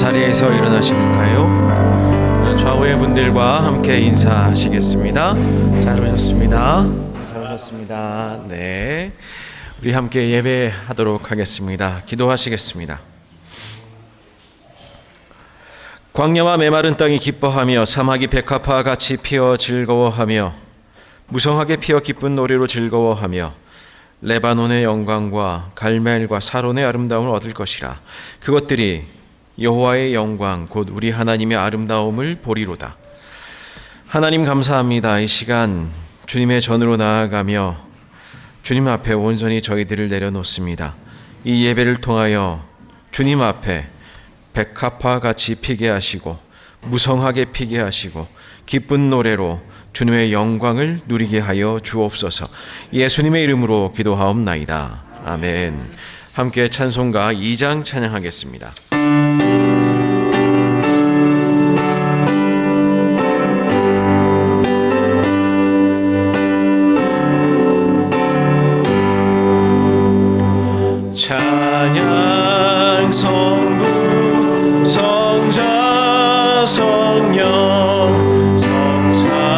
자리에서 일어나실까요? 좌우의 분들과 함께 인사하시겠습니다. 잘 오셨습니다. 잘 오셨습니다. 네, 우리 함께 예배하도록 하겠습니다. 기도하시겠습니다. 광야와 메마른 땅이 기뻐하며 사막이 백합화와 같이 피어 즐거워하며 무성하게 피어 기쁜 노래로 즐거워하며 레바논의 영광과 갈멜과 사론의 아름다움을 얻을 것이라. 그것들이 여호와의 영광 곧 우리 하나님의 아름다움을 보리로다. 하나님 감사합니다. 이 시간 주님의 전으로 나아가며 주님 앞에 온전히 저희들을 내려놓습니다. 이 예배를 통하여 주님 앞에 백합화 같이 피게 하시고 무성하게 피게 하시고 기쁜 노래로 주님의 영광을 누리게 하여 주옵소서. 예수님의 이름으로 기도하옵나이다. 아멘. 함께 찬송가 2장 찬양하겠습니다. 찬양 성부 성자 성령 성삼위일체께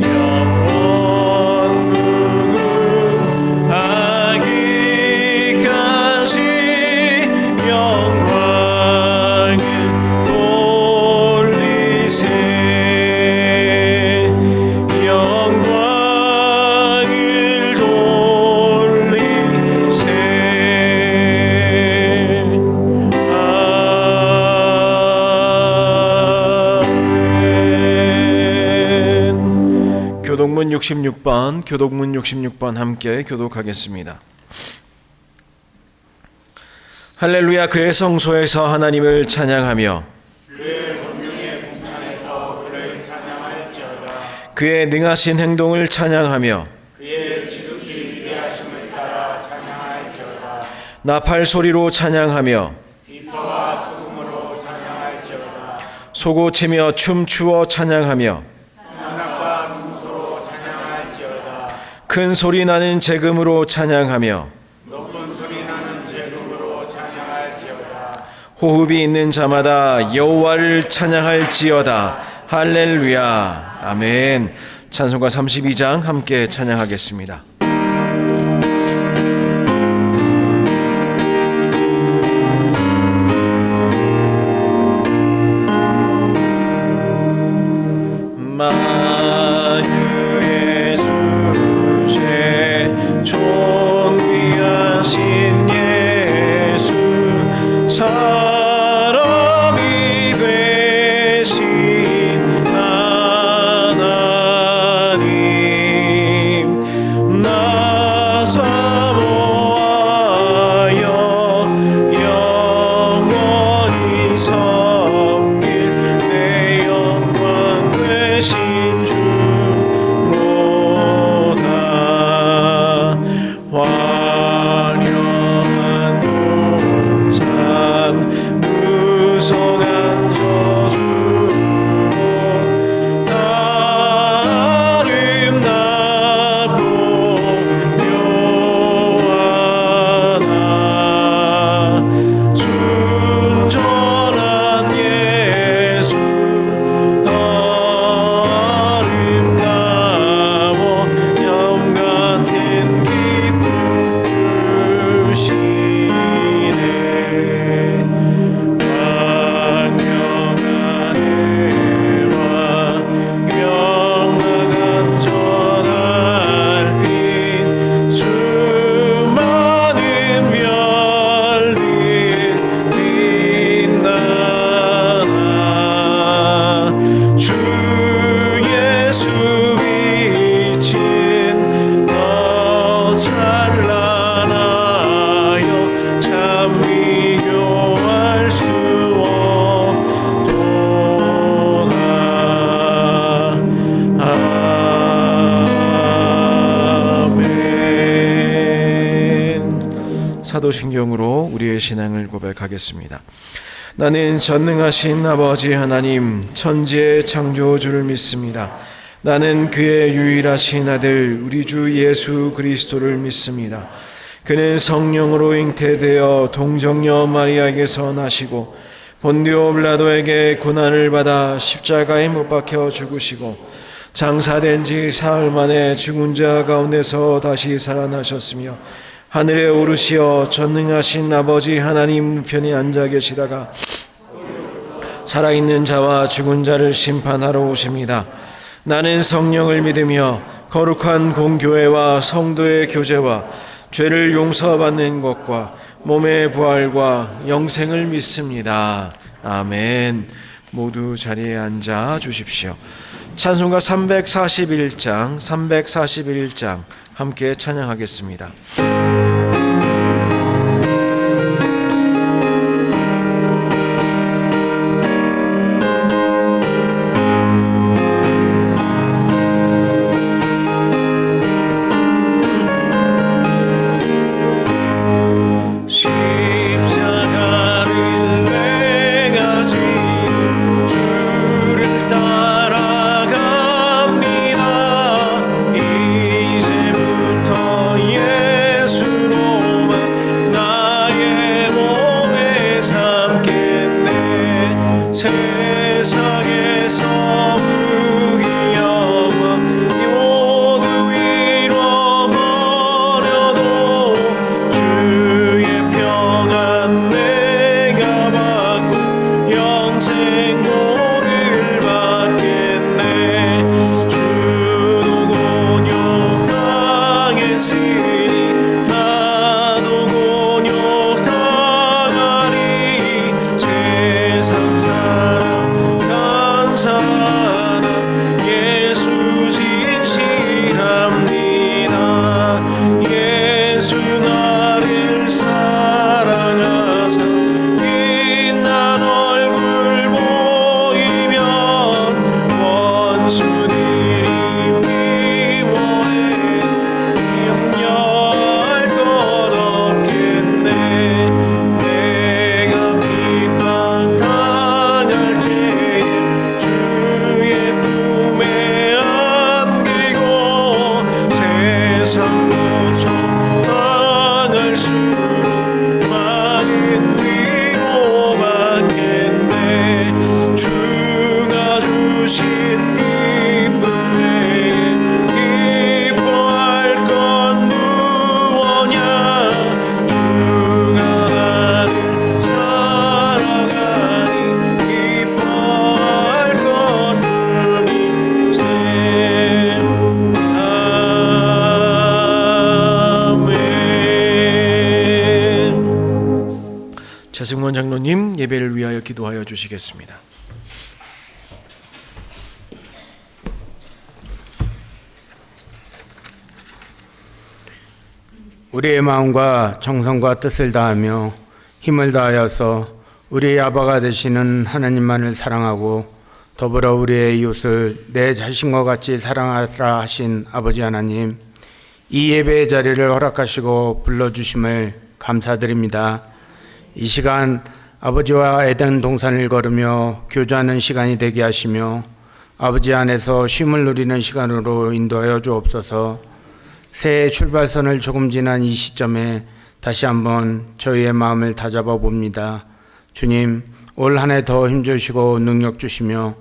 영원 무궁하기까지 영광을 돌리세. 교독문 66번 함께 교독하겠습니다. 할렐루야. 그의 성소에서 하나님을 찬양하며 그의 권능의 궁창에서 그를 찬양할지어다. 그의 능하신 행동을 찬양하며 그의 지극히 위대하심을 따라 찬양할지어다. 나팔 소리로 찬양하며 비파와 수금으로 찬양할지어다. 소고치며 춤추어 찬양하며 큰 소리 나는 재금으로 찬양하며 높은 소리 나는 재금으로 찬양할지어다. 호흡이 있는 자마다 여호와를 찬양할지어다. 할렐루야. 아멘. 찬송가 32장 함께 찬양하겠습니다. 존귀하신 예수 사람이 되신 하나님 나 사모하여 영원히 섬길 내 영광 되신 주 화려한 동산 무성한 저수로 다 아름답고 묘하다. 순전한 예수 더 아름다워 영 같은 기쁨 주시네. 광명한 해와 영원한 저 달빛 수많은 별빛 빛나나 주 예수 빛은 더 찬란하여 참 비교할 수 없도다. 아멘. 사도신경으로 우리의 신앙을 고백하겠습니다. 나는 전능하신 아버지 하나님 천지의 창조주를 믿습니다. 나는 그의 유일하신 아들 우리 주 예수 그리스도를 믿습니다. 그는 성령으로 잉태되어 동정녀 마리아에게서 나시고 본디오 빌라도에게 고난을 받아 십자가에 못 박혀 죽으시고 장사된 지 사흘 만에 죽은 자 가운데서 다시 살아나셨으며 하늘에 오르시어 전능하신 아버지 하나님 편에 앉아 계시다가 살아있는 자와 죽은 자를 심판하러 오십니다. 나는 성령을 믿으며 거룩한 공교회와 성도의 교제와 죄를 용서받는 것과 몸의 부활과 영생을 믿습니다. 아멘. 모두 자리에 앉아 주십시오. 찬송가 341장 함께 찬양하겠습니다. 최승원 장로님 예배를 위하여 기도하여 주시겠습니다. 우리의 마음과 정성과 뜻을 다하며 힘을 다하여서 우리의 아버가 되시는 하나님만을 사랑하고 더불어 우리의 이웃을 내 자신과 같이 사랑하라 하신 아버지 하나님, 이 예배의 자리를 허락하시고 불러주심을 감사드립니다. 이 시간 아버지와 에덴 동산을 걸으며 교제하는 시간이 되게 하시며 아버지 안에서 쉼을 누리는 시간으로 인도하여 주옵소서. 새해 출발선을 조금 지난 이 시점에 다시 한번 저희의 마음을 다잡아 봅니다. 주님, 올 한 해 더 힘주시고 능력 주시며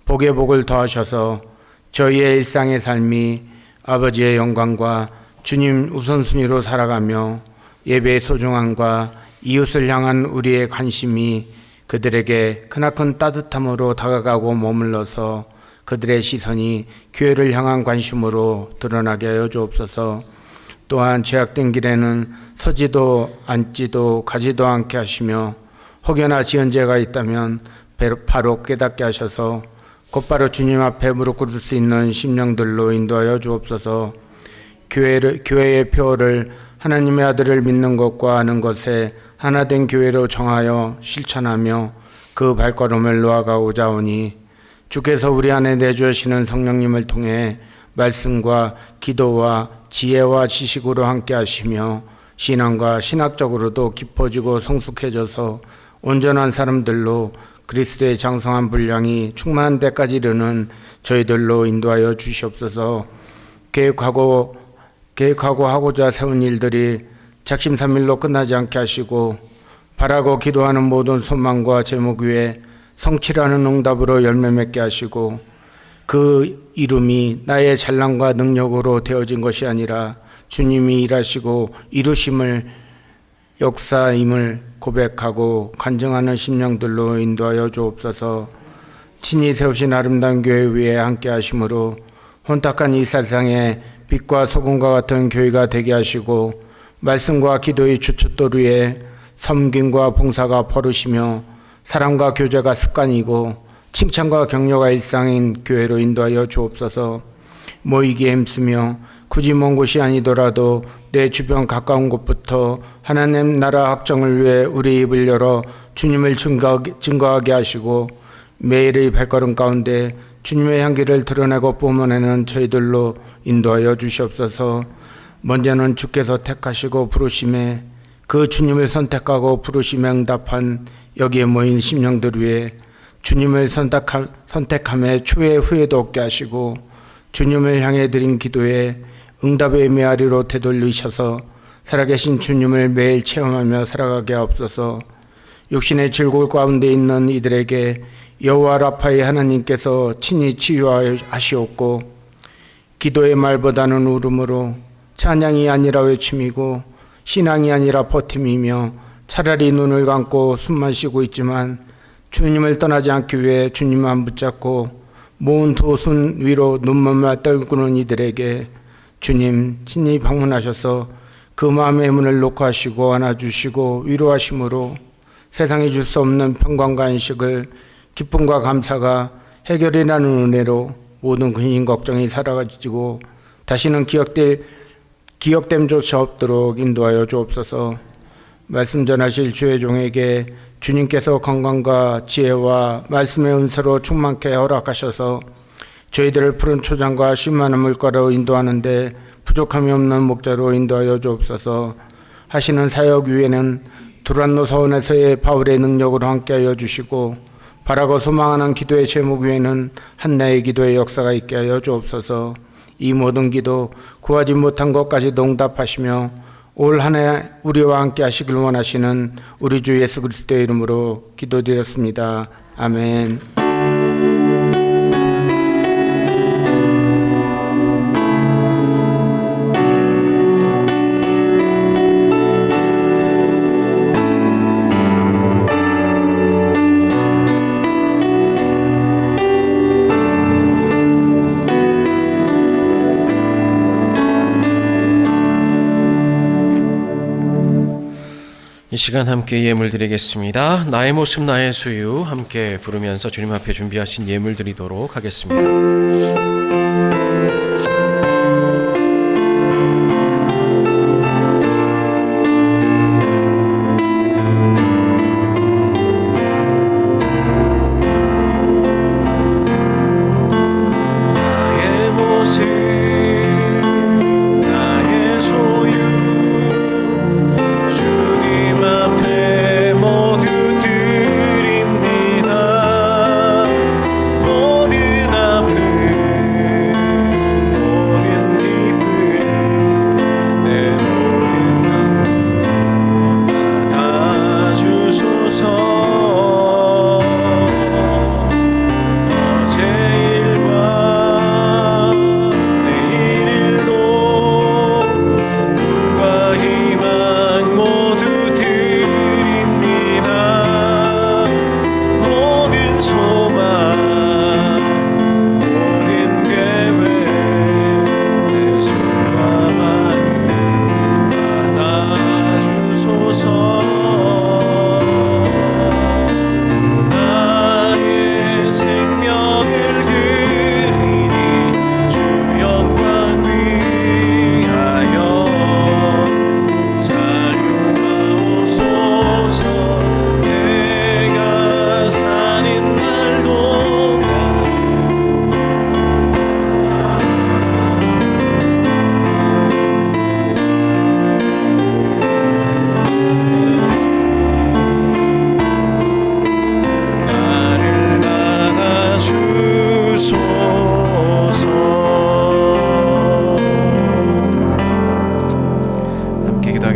복의 복을 더하셔서 저희의 일상의 삶이 아버지의 영광과 주님 우선순위로 살아가며 예배의 소중함과 이웃을 향한 우리의 관심이 그들에게 크나큰 따뜻함으로 다가가고 머물러서 그들의 시선이 교회를 향한 관심으로 드러나게 하여 주옵소서. 또한 죄악된 길에는 서지도 앉지도 가지도 않게 하시며 혹여나 지은 죄가 있다면 바로 깨닫게 하셔서 곧바로 주님 앞에 무릎 꿇을 수 있는 심령들로 인도하여 주옵소서. 교회의 표를 하나님의 아들을 믿는 것과 아는 것에 하나된 교회로 정하여 실천하며 그 발걸음을 놓아가고자 하오니 주께서 우리 안에 내주시는 성령님을 통해 말씀과 기도와 지혜와 지식으로 함께 하시며 신앙과 신학적으로도 깊어지고 성숙해져서 온전한 사람들로 그리스도의 장성한 분량이 충만한 데까지 이르는 저희들로 인도하여 주시옵소서. 계획하고 하고자 세운 일들이 작심삼일로 끝나지 않게 하시고 바라고 기도하는 모든 소망과 제목 위에 성취라는 응답으로 열매 맺게 하시고 그 이름이 나의 잘남과 능력으로 되어진 것이 아니라 주님이 일하시고 이루심을 역사임을 고백하고 간증하는 심령들로 인도하여 주옵소서. 친히 세우신 아름다운 교회 위에 함께 하심으로 혼탁한 이 세상에 빛과 소금과 같은 교회가 되게 하시고 말씀과 기도의 주춧돌 위에 섬김과 봉사가 버릇이며 사랑과 교제가 습관이고 칭찬과 격려가 일상인 교회로 인도하여 주옵소서. 모이기에 힘쓰며 굳이 먼 곳이 아니더라도 내 주변 가까운 곳부터 하나님 나라 확정을 위해 우리 입을 열어 주님을 증거하게 하시고 매일의 발걸음 가운데 주님의 향기를 드러내고 뿜어내는 저희들로 인도하여 주시옵소서. 먼저는 주께서 택하시고 부르심에 그 주님을 선택하고 부르심에 응답한 여기에 모인 심령들 위해 주님을 선택함에 추후에 후회도 없게 하시고 주님을 향해 드린 기도에 응답의 메아리로 되돌리셔서 살아계신 주님을 매일 체험하며 살아가게 하옵소서. 육신의 질골 가운데 있는 이들에게 여호와 라파의 하나님께서 친히 치유하시옵고 기도의 말보다는 울음으로 찬양이 아니라 외침이고 신앙이 아니라 버팀이며 차라리 눈을 감고 숨만 쉬고 있지만 주님을 떠나지 않기 위해 주님만 붙잡고 모은 두 손 위로 눈물만 떨구는 이들에게 주님 친히 방문하셔서 그 마음의 문을 놓고 하시고 안아주시고 위로하심으로 세상이 줄 수 없는 평강과 안식을 기쁨과 감사가 해결이라는 은혜로 모든 근심 걱정이 사라지고 다시는 기억됨조차 없도록 인도하여 주옵소서. 말씀 전하실 주의 종에게 주님께서 건강과 지혜와 말씀의 은사로 충만케 허락하셔서 저희들을 푸른 초장과 쉴만한 물가로 인도하는데 부족함이 없는 목자로 인도하여 주옵소서. 하시는 사역 위에는 두란노 서원에서의 바울의 능력으로 함께하여 주시고 바라고 소망하는 기도의 제목 위에는 한나의 기도의 역사가 있게 하여 주옵소서. 이 모든 기도 구하지 못한 것까지도 응답하시며 올 한 해 우리와 함께 하시길 원하시는 우리 주 예수 그리스도의 이름으로 기도드렸습니다. 아멘. 이 시간 함께 예물 드리겠습니다. 나의 모습 나의 소유 함께 부르면서 주님 앞에 준비하신 예물 드리도록 하겠습니다.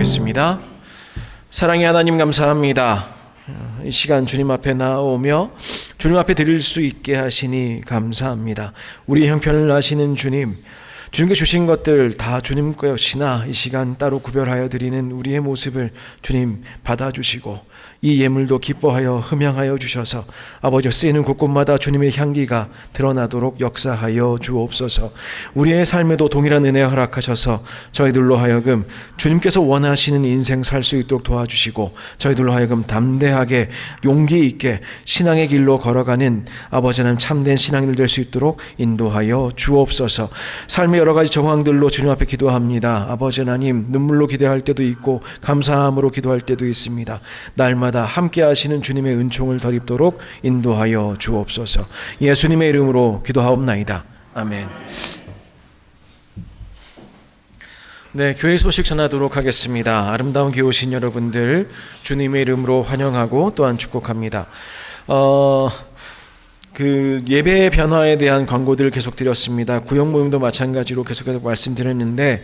기도하겠습니다. 사랑의 하나님 감사합니다. 이 시간 주님 앞에 나오며 주님 앞에 드릴 수 있게 하시니 감사합니다. 우리 형편을 아시는 주님, 주님께 주신 것들 다 주님 것이나 이 시간 따로 구별하여 드리는 우리의 모습을 주님 받아주시고 이 예물도 기뻐하여 흠양하여 주셔서 아버지 쓰이는 곳곳마다 주님의 향기가 드러나도록 역사하여 주옵소서. 우리의 삶에도 동일한 은혜 허락하셔서 저희들로 하여금 주님께서 원하시는 인생 살 수 있도록 도와주시고 저희들로 하여금 담대하게 용기 있게 신앙의 길로 걸어가는 아버지 하나님 참된 신앙인들 될 수 있도록 인도하여 주옵소서. 삶의 여러 가지 정황들로 주님 앞에 기도합니다. 아버지 하나님, 눈물로 기도할 때도 있고 감사함으로 기도할 때도 있습니다. 날마다 함께 하시는 주님의 은총을 덧입도록 인도하여 주옵소서. 예수님의 이름으로 기도하옵나이다. 아멘. 네, 교회 소식 전하도록 하겠습니다. 아름다운 교회 오신 여러분들 주님의 이름으로 환영하고 또한 축복합니다. 예배 변화에 대한 광고들을 계속 드렸습니다. 구역 모임도 마찬가지로 계속해서 말씀드렸는데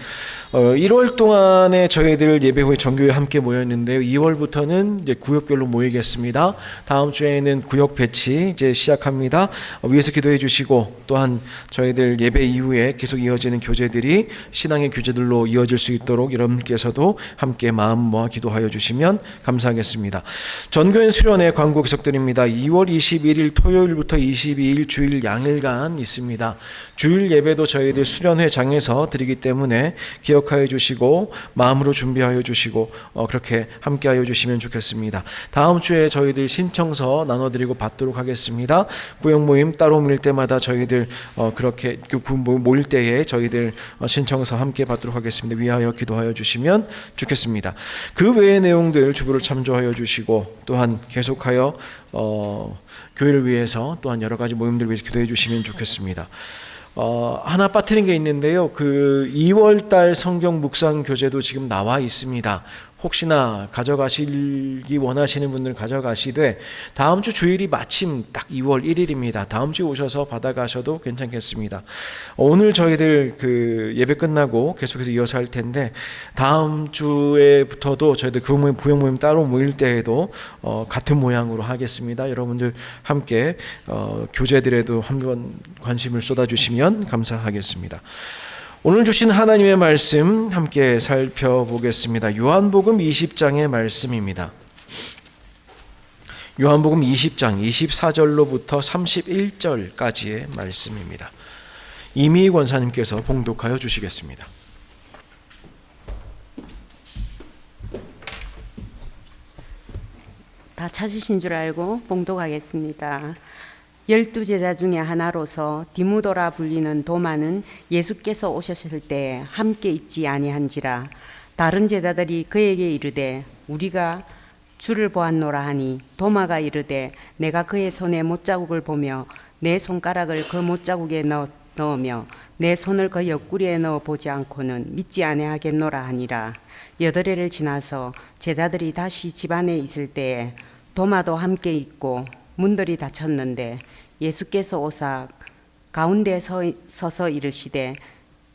1월 동안에 저희들 예배 후에 정교회 함께 모였는데요. 2월부터는 이제 구역별로 모이겠습니다. 다음 주에는 구역 배치 이제 시작합니다. 위에서 기도해 주시고 또한 저희들 예배 이후에 계속 이어지는 교제들이 신앙의 교제들로 이어질 수 있도록 여러분께서도 함께 마음 모아 기도하여 주시면 감사하겠습니다. 전교인 수련회 광고 계속드립니다. 2월 21일 토요일부터 22일 주일 양일간 있습니다. 주일 예배도 저희들 수련회장에서 드리기 때문에 기억하여 주시고 마음으로 준비하여 주시고 그렇게 함께하여 주시면 좋겠습니다. 다음 주에 저희들 신청서 나눠드리고 받도록 하겠습니다. 구역 모임 따로 모일 때마다 저희들 그렇게 모일 때에 저희들 신청서 함께 받도록 하겠습니다. 위하여 기도하여 주시면 좋겠습니다. 그 외의 내용들 주부를 참조하여 주시고 또한 계속하여 교회를 위해서 또한 여러 가지 모임들을 위해서 기도해 주시면 좋겠습니다. 하나 빠뜨린 게 있는데요. 2월달 성경 묵상 교재도 지금 나와 있습니다. 혹시나 가져가시기 원하시는 분들 가져가시되 다음 주 주일이 마침 딱 2월 1일입니다. 다음 주에 오셔서 받아가셔도 괜찮겠습니다. 오늘 저희들 예배 끝나고 계속해서 이어서 할 텐데 다음 주에부터도 저희들 구역 모임 따로 모일 때에도 같은 모양으로 하겠습니다. 여러분들 함께 교재들에도 한번 관심을 쏟아주시면 감사하겠습니다. 오늘 주신 하나님의 말씀 함께 살펴보겠습니다. 요한복음 20장의 말씀입니다. 요한복음 20장 24절로부터 31절까지의 말씀입니다. 이미희 권사님께서 봉독하여 주시겠습니다. 다 찾으신 줄 알고 봉독하겠습니다. 12제자 중에 하나로서 디무도라 불리는 도마는 예수께서 오셨을 때 함께 있지 아니한지라. 다른 제자들이 그에게 이르되 우리가 주를 보았노라 하니 도마가 이르되 내가 그의 손에 못자국을 보며 내 손가락을 그 못자국에 넣으며 내 손을 그 옆구리에 넣어 보지 않고는 믿지 아니하겠노라 하니라. 8회를 지나서 제자들이 다시 집 안에 있을 때에 도마도 함께 있고 문들이 닫혔는데 예수께서 오사 가운데 서서 이르시되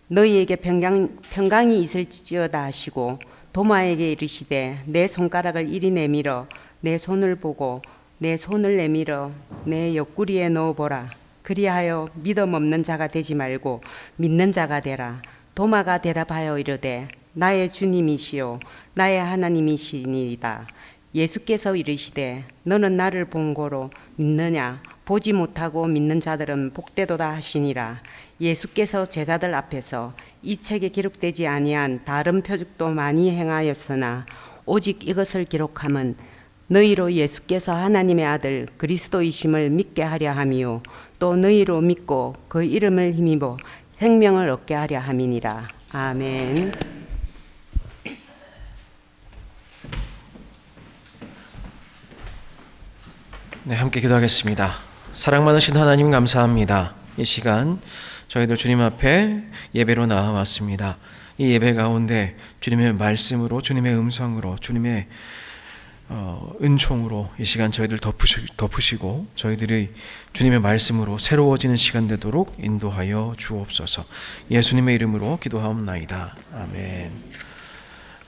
너희에게 평강이 있을지어다 하시고 도마에게 이르시되 내 손가락을 이리 내밀어 내 손을 보고 내 손을 내밀어 내 옆구리에 넣어보라. 그리하여 믿음 없는 자가 되지 말고 믿는 자가 되라. 도마가 대답하여 이르되 나의 주님이시요 나의 하나님이시니이다. 예수께서 이르시되 너는 나를 본 고로 믿느냐. 보지 못하고 믿는 자들은 복되도다 하시니라. 예수께서 제자들 앞에서 이 책에 기록되지 아니한 다른 표적도 많이 행하였으나 오직 이것을 기록함은 너희로 예수께서 하나님의 아들 그리스도이심을 믿게 하려 함이요 또 너희로 믿고 그 이름을 힘입어 생명을 얻게 하려 함이니라. 아멘. 네, 함께 기도하겠습니다. 사랑 많으신 하나님 감사합니다. 이 시간 저희들 주님 앞에 예배로 나와왔습니다. 이 예배 가운데 주님의 말씀으로 주님의 음성으로 주님의 은총으로 이 시간 저희들 덮으시고 저희들이 주님의 말씀으로 새로워지는 시간 되도록 인도하여 주옵소서. 예수님의 이름으로 기도하옵나이다. 아멘.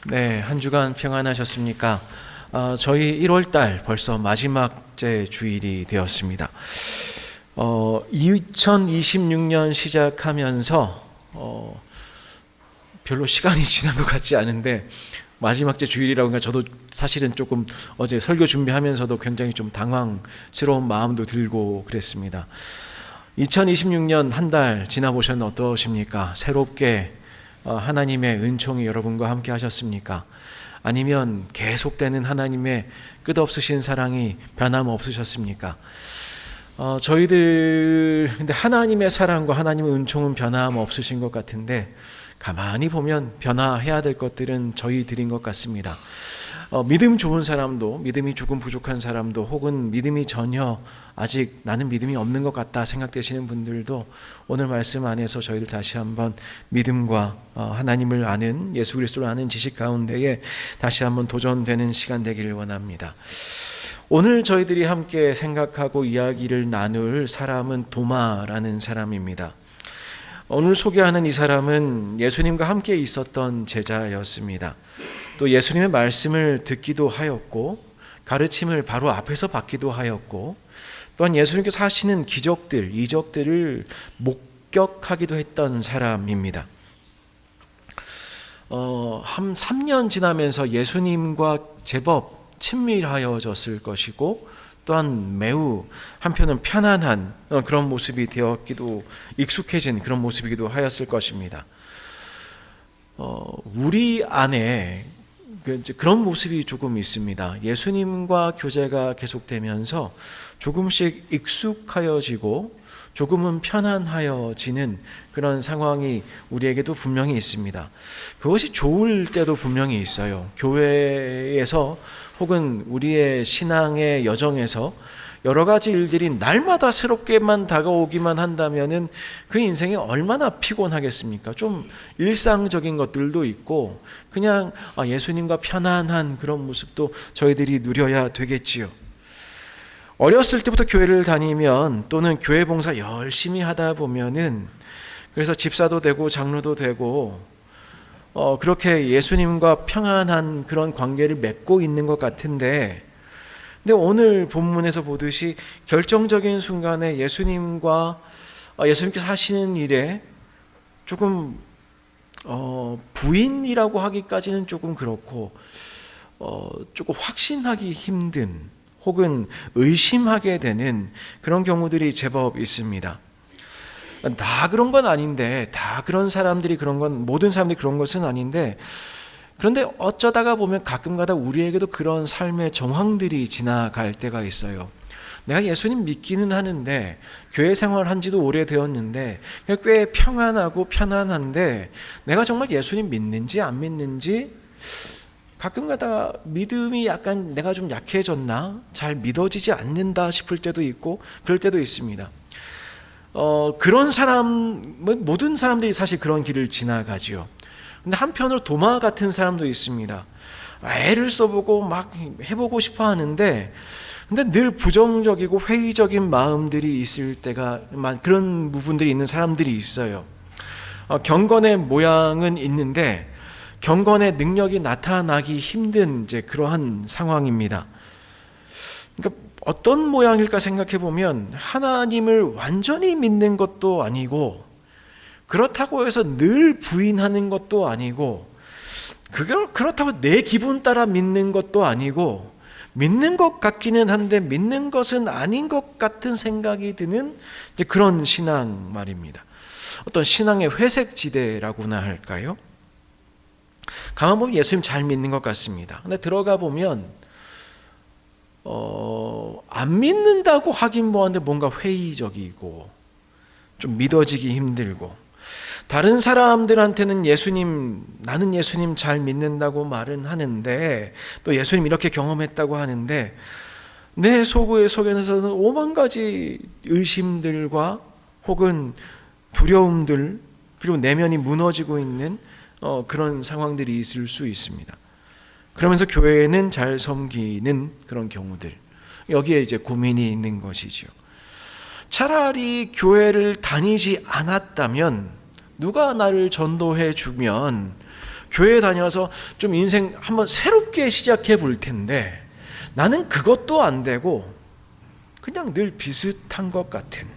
네, 한 주간 평안하셨습니까? 저희 1월달 벌써 마지막째 주일이 되었습니다. 2026년 시작하면서 별로 시간이 지난 것 같지 않은데 마지막째 주일이라고 하니까 저도 사실은 조금 어제 설교 준비하면서도 굉장히 좀 당황스러운 마음도 들고 그랬습니다. 2026년 한 달 지나보셨는 어떠십니까? 새롭게 하나님의 은총이 여러분과 함께 하셨습니까? 아니면 계속되는 하나님의 끝없으신 사랑이 변함없으셨습니까? 저희들 근데 하나님의 사랑과 하나님의 은총은 변함없으신 것 같은데 가만히 보면 변화해야 될 것들은 저희들인 것 같습니다. 믿음 좋은 사람도, 믿음이 조금 부족한 사람도, 혹은 믿음이 전혀 아직 나는 믿음이 없는 것 같다 생각되시는 분들도 오늘 말씀 안에서 저희들 다시 한번 믿음과 하나님을 아는, 예수 그리스도를 아는 지식 가운데에 다시 한번 도전되는 시간 되기를 원합니다. 오늘 저희들이 함께 생각하고 이야기를 나눌 사람은 도마라는 사람입니다. 오늘 소개하는 이 사람은 예수님과 함께 있었던 제자였습니다. 또 예수님의 말씀을 듣기도 하였고 가르침을 바로 앞에서 받기도 하였고 또한 예수님께서 하시는 기적들, 이적들을 목격하기도 했던 사람입니다. 한 3년 지나면서 예수님과 제법 친밀하여졌을 것이고 또한 매우 한편은 편안한 그런 모습이 되었기도, 익숙해진 그런 모습이기도 하였을 것입니다. 우리 안에 그런 모습이 조금 있습니다. 예수님과 교제가 계속되면서 조금씩 익숙하여지고 조금은 편안하여지는 그런 상황이 우리에게도 분명히 있습니다. 그것이 좋을 때도 분명히 있어요. 교회에서 혹은 우리의 신앙의 여정에서 여러 가지 일들이 날마다 새롭게만 다가오기만 한다면은 그 인생이 얼마나 피곤하겠습니까? 좀 일상적인 것들도 있고 그냥 예수님과 편안한 그런 모습도 저희들이 누려야 되겠지요. 어렸을 때부터 교회를 다니면 또는 교회 봉사 열심히 하다 보면은 그래서 집사도 되고 장로도 되고 그렇게 예수님과 평안한 그런 관계를 맺고 있는 것 같은데 근데 오늘 본문에서 보듯이 결정적인 순간에 예수님께서 하시는 일에 조금 부인이라고 하기까지는 조금 그렇고 조금 확신하기 힘든 혹은 의심하게 되는 그런 경우들이 제법 있습니다. 다 그런 건 아닌데, 다 그런 사람들이 그런 건, 모든 사람들이 그런 것은 아닌데, 그런데 어쩌다가 보면 가끔가다 우리에게도 그런 삶의 정황들이 지나갈 때가 있어요. 내가 예수님 믿기는 하는데 교회 생활한 지도 오래되었는데 꽤 평안하고 편안한데 내가 정말 예수님 믿는지 안 믿는지 가끔가다 믿음이 약간 내가 좀 약해졌나? 잘 믿어지지 않는다 싶을 때도 있고 그럴 때도 있습니다. 그런 사람, 모든 사람들이 사실 그런 길을 지나가지요. 근데 한편으로 도마 같은 사람도 있습니다. 애를 써보고 막 해보고 싶어 하는데 근데 늘 부정적이고 회의적인 마음들이 있을 때가 그런 부분들이 있는 사람들이 있어요. 경건의 모양은 있는데 경건의 능력이 나타나기 힘든 이제 그러한 상황입니다. 그러니까 어떤 모양일까 생각해 보면 하나님을 완전히 믿는 것도 아니고 그렇다고 해서 늘 부인하는 것도 아니고 그렇다고 내 기분 따라 믿는 것도 아니고 믿는 것 같기는 한데 믿는 것은 아닌 것 같은 생각이 드는 이제 그런 신앙 말입니다. 어떤 신앙의 회색 지대라고나 할까요? 가만 보면 예수님 잘 믿는 것 같습니다. 근데 들어가 보면 안 믿는다고 하긴 뭐한데 뭔가 회의적이고 좀 믿어지기 힘들고 다른 사람들한테는 나는 예수님 잘 믿는다고 말은 하는데 또 예수님 이렇게 경험했다고 하는데 내 속에서는 오만 가지 의심들과 혹은 두려움들 그리고 내면이 무너지고 있는 그런 상황들이 있을 수 있습니다. 그러면서 교회에는 잘 섬기는 그런 경우들 여기에 이제 고민이 있는 것이죠. 차라리 교회를 다니지 않았다면 누가 나를 전도해 주면 교회 다녀서 좀 인생 한번 새롭게 시작해 볼 텐데 나는 그것도 안 되고 그냥 늘 비슷한 것 같은,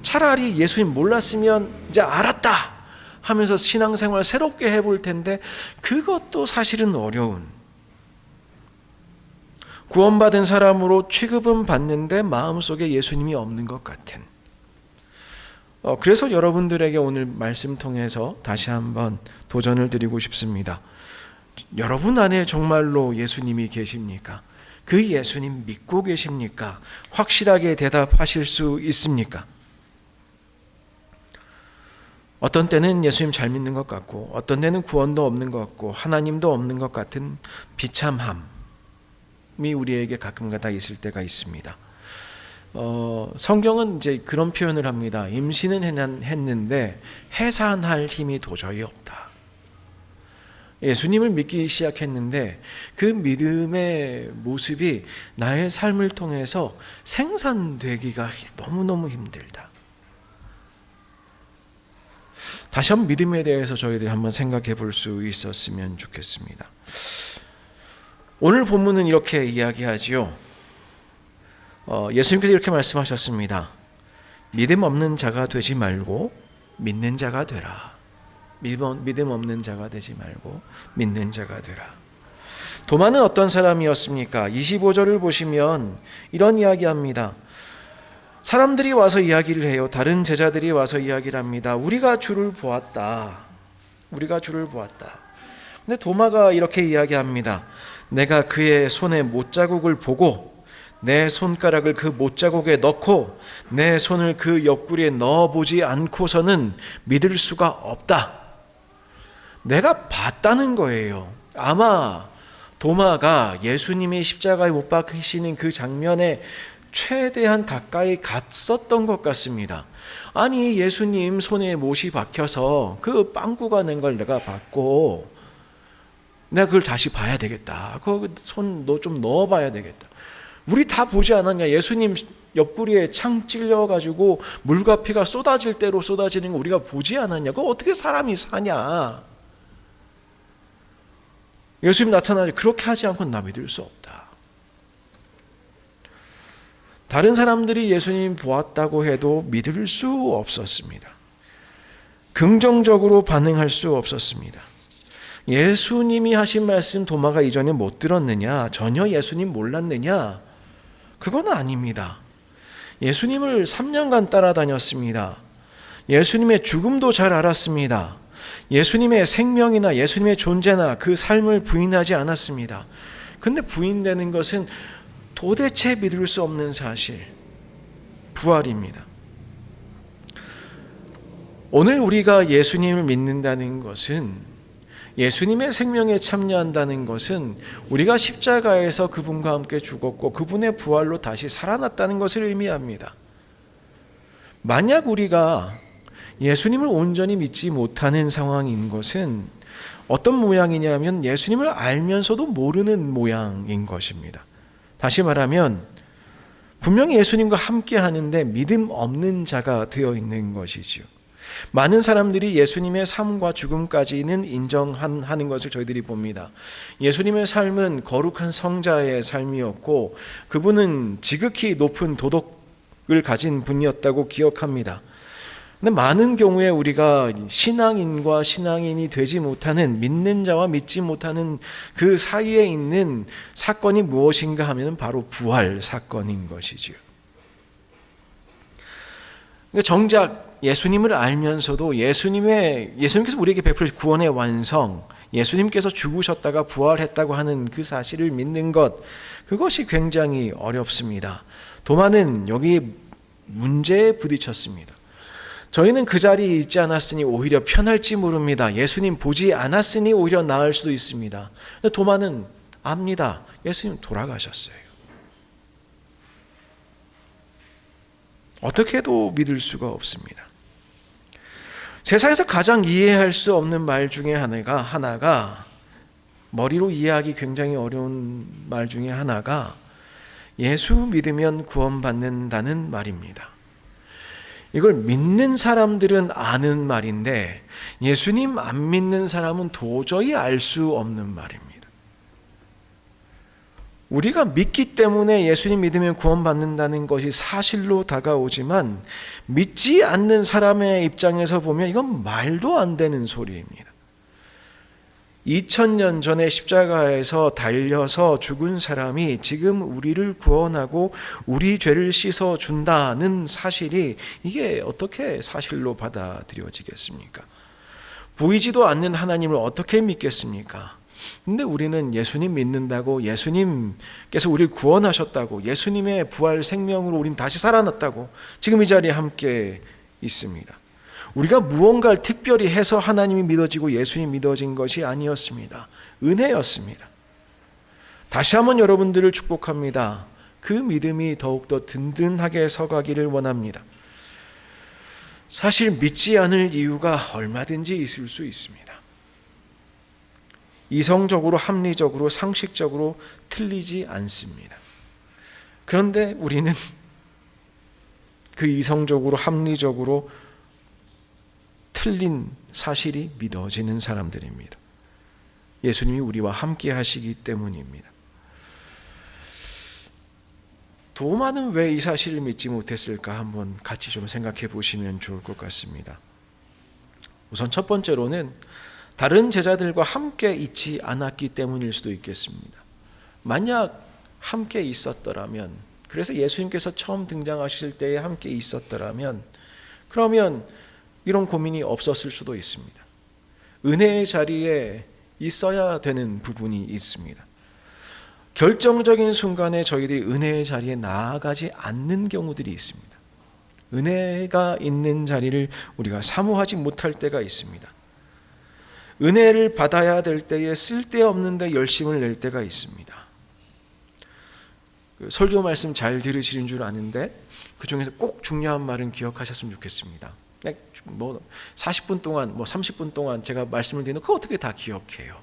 차라리 예수님 몰랐으면 이제 알았다 하면서 신앙생활 새롭게 해볼 텐데 그것도 사실은 어려운, 구원받은 사람으로 취급은 받는데 마음속에 예수님이 없는 것 같은, 그래서 여러분들에게 오늘 말씀 통해서 다시 한번 도전을 드리고 싶습니다. 여러분 안에 정말로 예수님이 계십니까? 그 예수님 믿고 계십니까? 확실하게 대답하실 수 있습니까? 어떤 때는 예수님 잘 믿는 것 같고 어떤 때는 구원도 없는 것 같고 하나님도 없는 것 같은 비참함이 우리에게 가끔가다 있을 때가 있습니다. 성경은 이제 그런 표현을 합니다. 임신은 했는데 해산할 힘이 도저히 없다. 예수님을 믿기 시작했는데 그 믿음의 모습이 나의 삶을 통해서 생산되기가 너무너무 힘들다. 다시 한번 믿음에 대해서 저희들이 한번 생각해 볼 수 있었으면 좋겠습니다. 오늘 본문은 이렇게 이야기하지요. 예수님께서 이렇게 말씀하셨습니다. 믿음 없는 자가 되지 말고 믿는 자가 되라. 믿음 없는 자가 되지 말고 믿는 자가 되라. 도마는 어떤 사람이었습니까? 25절을 보시면 이런 이야기합니다. 사람들이 와서 이야기를 해요. 다른 제자들이 와서 이야기를 합니다. 우리가 주를 보았다. 우리가 주를 보았다. 근데 도마가 이렇게 이야기합니다. 내가 그의 손에 못자국을 보고 내 손가락을 그 못자국에 넣고 내 손을 그 옆구리에 넣어보지 않고서는 믿을 수가 없다. 내가 봤다는 거예요. 아마 도마가 예수님이 십자가에 못 박히시는 그 장면에 최대한 가까이 갔었던 것 같습니다. 아니 예수님 손에 못이 박혀서 그 빵꾸가 낸 걸 내가 봤고 내가 그걸 다시 봐야 되겠다. 그 손 너 좀 넣어봐야 되겠다. 우리 다 보지 않았냐? 예수님 옆구리에 창 찔려가지고 물과 피가 쏟아질 대로 쏟아지는 거 우리가 보지 않았냐? 그거 어떻게 사람이 사냐? 예수님 나타나지 그렇게 하지 않고는 나 믿을 수 없다. 다른 사람들이 예수님 보았다고 해도 믿을 수 없었습니다. 긍정적으로 반응할 수 없었습니다. 예수님이 하신 말씀 도마가 이전에 못 들었느냐? 전혀 예수님 몰랐느냐? 그건 아닙니다. 예수님을 3년간 따라다녔습니다. 예수님의 죽음도 잘 알았습니다. 예수님의 생명이나 예수님의 존재나 그 삶을 부인하지 않았습니다. 근데 부인되는 것은 도대체 믿을 수 없는 사실, 부활입니다. 오늘 우리가 예수님을 믿는다는 것은, 예수님의 생명에 참여한다는 것은 우리가 십자가에서 그분과 함께 죽었고 그분의 부활로 다시 살아났다는 것을 의미합니다. 만약 우리가 예수님을 온전히 믿지 못하는 상황인 것은 어떤 모양이냐면 예수님을 알면서도 모르는 모양인 것입니다. 다시 말하면 분명히 예수님과 함께 하는데 믿음 없는 자가 되어 있는 것이지요. 많은 사람들이 예수님의 삶과 죽음까지는 인정하는 것을 저희들이 봅니다. 예수님의 삶은 거룩한 성자의 삶이었고 그분은 지극히 높은 도덕을 가진 분이었다고 기억합니다. 근데 많은 경우에 우리가 신앙인과 신앙인이 되지 못하는, 믿는 자와 믿지 못하는 그 사이에 있는 사건이 무엇인가 하면 바로 부활 사건인 것이지요. 그러니까 정작 예수님을 알면서도 예수님께서 우리에게 베풀으신 구원의 완성, 예수님께서 죽으셨다가 부활했다고 하는 그 사실을 믿는 것, 그것이 굉장히 어렵습니다. 도마는 여기 문제에 부딪혔습니다. 저희는 그 자리에 있지 않았으니 오히려 편할지 모릅니다. 예수님 보지 않았으니 오히려 나을 수도 있습니다. 근데 도마는 압니다. 예수님 돌아가셨어요. 어떻게 해도 믿을 수가 없습니다. 세상에서 가장 이해할 수 없는 말 중에 하나가 머리로 이해하기 굉장히 어려운 말 중에 하나가 예수 믿으면 구원받는다는 말입니다. 이걸 믿는 사람들은 아는 말인데 예수님 안 믿는 사람은 도저히 알 수 없는 말입니다. 우리가 믿기 때문에 예수님 믿으면 구원받는다는 것이 사실로 다가오지만 믿지 않는 사람의 입장에서 보면 이건 말도 안 되는 소리입니다. 2000년 전에 십자가에서 달려서 죽은 사람이 지금 우리를 구원하고 우리 죄를 씻어준다는 사실이 이게 어떻게 사실로 받아들여지겠습니까? 보이지도 않는 하나님을 어떻게 믿겠습니까? 근데 우리는 예수님 믿는다고, 예수님께서 우리를 구원하셨다고, 예수님의 부활 생명으로 우리는 다시 살아났다고 지금 이 자리에 함께 있습니다. 우리가 무언가를 특별히 해서 하나님이 믿어지고 예수님 믿어진 것이 아니었습니다. 은혜였습니다. 다시 한번 여러분들을 축복합니다. 그 믿음이 더욱더 든든하게 서가기를 원합니다. 사실 믿지 않을 이유가 얼마든지 있을 수 있습니다. 이성적으로, 합리적으로, 상식적으로 틀리지 않습니다. 그런데 우리는 그 이성적으로, 합리적으로 틀린 사실이 믿어지는 사람들입니다. 예수님이 우리와 함께 하시기 때문입니다. 도마는 왜 이 사실을 믿지 못했을까 한번 같이 좀 생각해 보시면 좋을 것 같습니다. 우선 첫 번째로는 다른 제자들과 함께 있지 않았기 때문일 수도 있겠습니다. 만약 함께 있었더라면, 그래서 예수님께서 처음 등장하실 때에 함께 있었더라면, 그러면 이런 고민이 없었을 수도 있습니다. 은혜의 자리에 있어야 되는 부분이 있습니다. 결정적인 순간에 저희들이 은혜의 자리에 나아가지 않는 경우들이 있습니다. 은혜가 있는 자리를 우리가 사모하지 못할 때가 있습니다. 은혜를 받아야 될 때에 쓸데없는데 열심을 낼 때가 있습니다. 설교 말씀 잘 들으시는 줄 아는데 그 중에서 꼭 중요한 말은 기억하셨으면 좋겠습니다. 40분 동안, 30분 동안 제가 말씀을 드리는 그거 어떻게 다 기억해요?